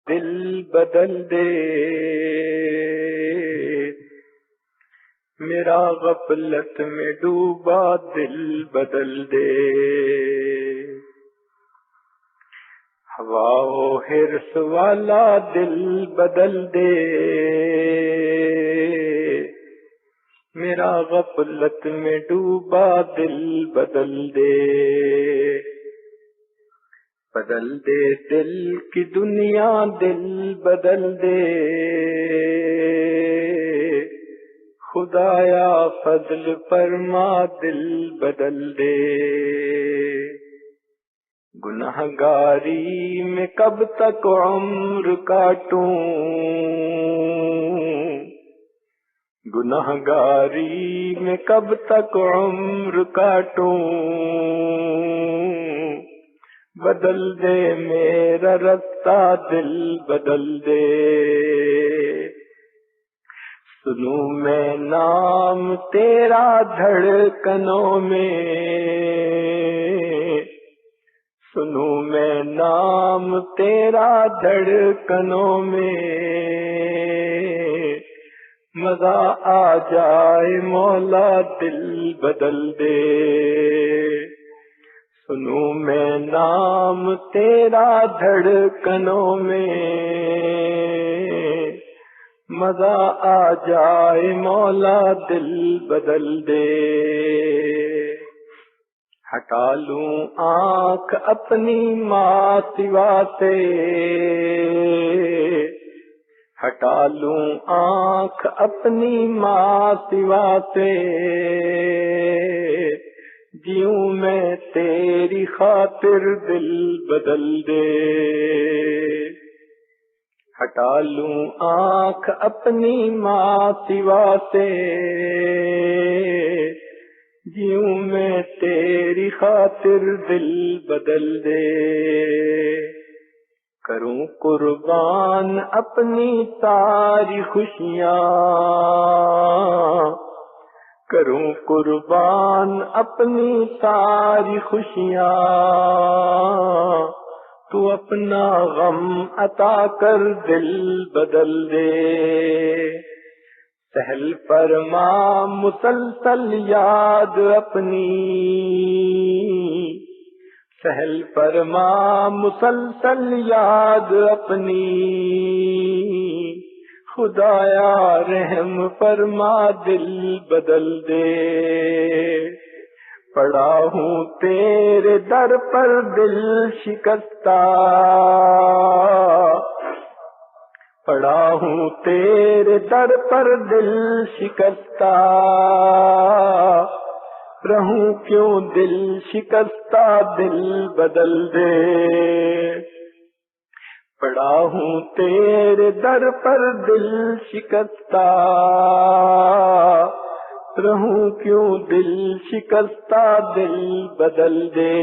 دل بدل دے، میرا غفلت میں ڈوبا دل بدل دے، ہوا و حرص والا دل بدل دے، میرا غفلت میں ڈوبا دل بدل دے، بدل دے دل کی دنیا دل بدل دے، خدایا فضل فرما دل بدل دے، گنہگاری میں کب تک عمر کاٹوں، گنہگاری میں کب تک عمر کاٹوں، بدل دے میرا رستہ دل بدل دے، سنوں میں نام تیرا دھڑکنوں میں، سنوں میں نام تیرا دھڑکنوں میں، مزہ آ جائے مولا دل بدل دے، سنوں میں نام تیرا دھڑکنوں میں، مزہ آ جائے مولا دل بدل دے، ہٹا لوں آنکھ اپنی ماں سوا سے، ہٹا لوں آنکھ اپنی ماں سوا سے، جیوں میں تیری خاطر دل بدل دے، ہٹا لوں آنکھ اپنی ماں سوا سے، جیوں میں تیری خاطر دل بدل دے، کروں قربان اپنی ساری خوشیاں، کروں قربان اپنی ساری خوشیاں، تو اپنا غم عطا کر دل بدل دے، سہل فرما مسلسل یاد اپنی، سہل فرما مسلسل یاد اپنی، خدایا رحم فرما دل بدل دے، پڑا ہوں تیرے در پر دل شکستہ، پڑا ہوں تیرے در پر دل شکستہ، رہوں کیوں دل شکستہ دل بدل دے، پڑا ہوں تیرے در پر دل شکستہ، رہوں کیوں دل شکستہ دل بدل دے،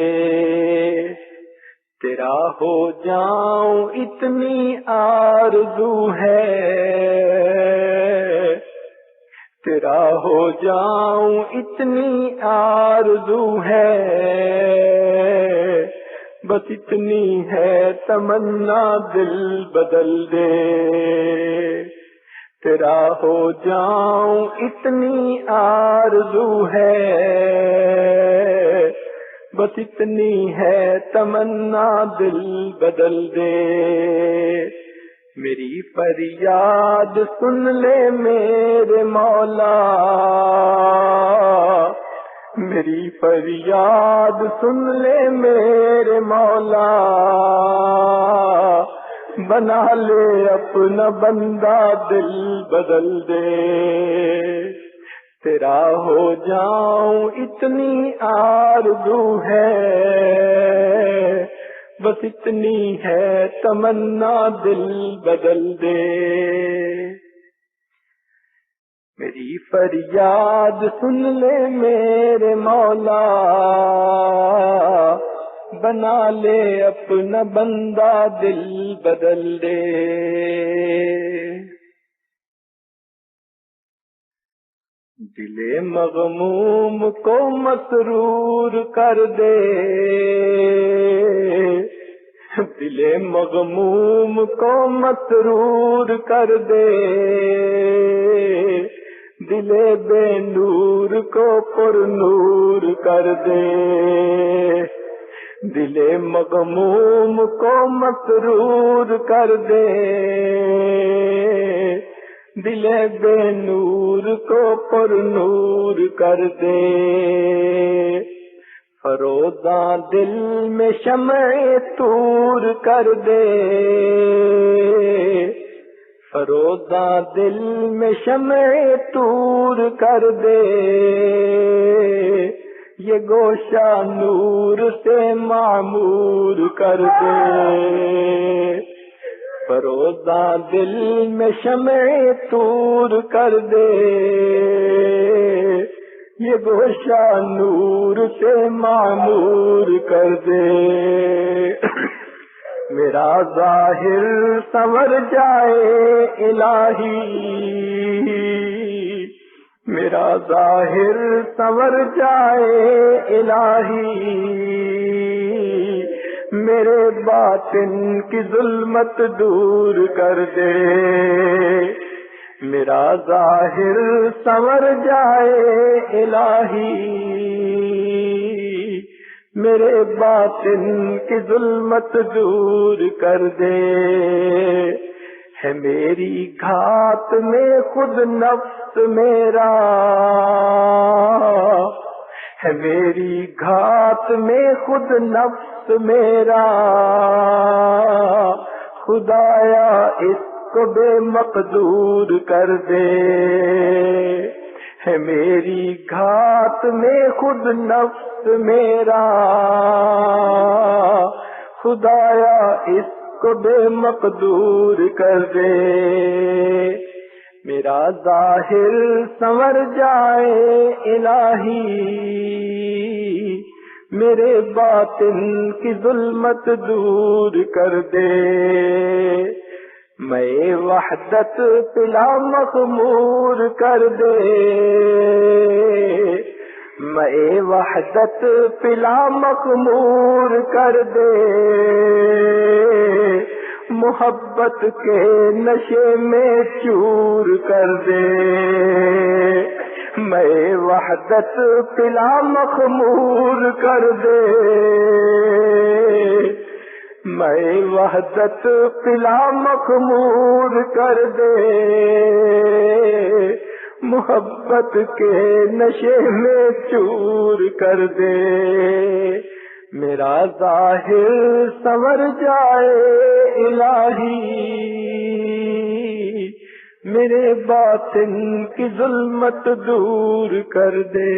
تیرا ہو جاؤں اتنی آرزو ہے، تیرا ہو جاؤں اتنی آرزو ہے، بس اتنی ہے تمنا دل بدل دے، تیرا ہو جاؤں اتنی آرزو ہے، بس اتنی ہے تمنا دل بدل دے، میری فریاد سن لے میرے مولا، میری فریاد سن لے میرے مولا، بنا لے اپنا بندہ دل بدل دے، تیرا ہو جاؤں اتنی آرزو ہے، بس اتنی ہے تمنا دل بدل دے، میری فریاد سن لے میرے مولا، بنا لے اپنا بندہ دل بدل دے، دل مغموم کو مسرور کر دے، دل مغموم کو مسرور کر دے، دل بے نور کو پر نور کر دے، دل مغموم کو مسرور کر دے، دل بے نور کو پر نور کر دے، فروزاں دل میں شمع طور کر دے، فروزاں دل میں شمع طور کر دے، یہ گوشہ نور سے معمور کر دے، فروزاں دل میں شمع طور کر دے، یہ گوشہ نور سے معمور کر دے، میرا ظاہر سنور جائے الہی، میرا ظاہر سنور جائے الہی، میرے باطن کی ظلمت دور کر دے، میرا ظاہر سنور جائے الہی، میرے باطن کی ظلمت دور کر دے، ہے میری گھات میں خود نفس میرا، ہے میری گھات میں خود نفس میرا، خدایا اس کو بے مقدور کر دے، ہے میری گھات میں خود نفس میرا، خدایا اس کو بے مقدور کر دے، میرا ظاہر سنور جائے الہی، میرے باطن کی ظلمت دور کر دے، میں وحدت پلا مخمور کر دے، میں وحدت پلا مخمور کر دے، محبت کے نشے میں چور کر دے، میں وحدت پلا مخمور کر دے، میں وحدت پلا مخمور کر دے، محبت کے نشے میں چور کر دے، میرا ظاہر سنور جائے الہی، میرے باطن کی ظلمت دور کر دے۔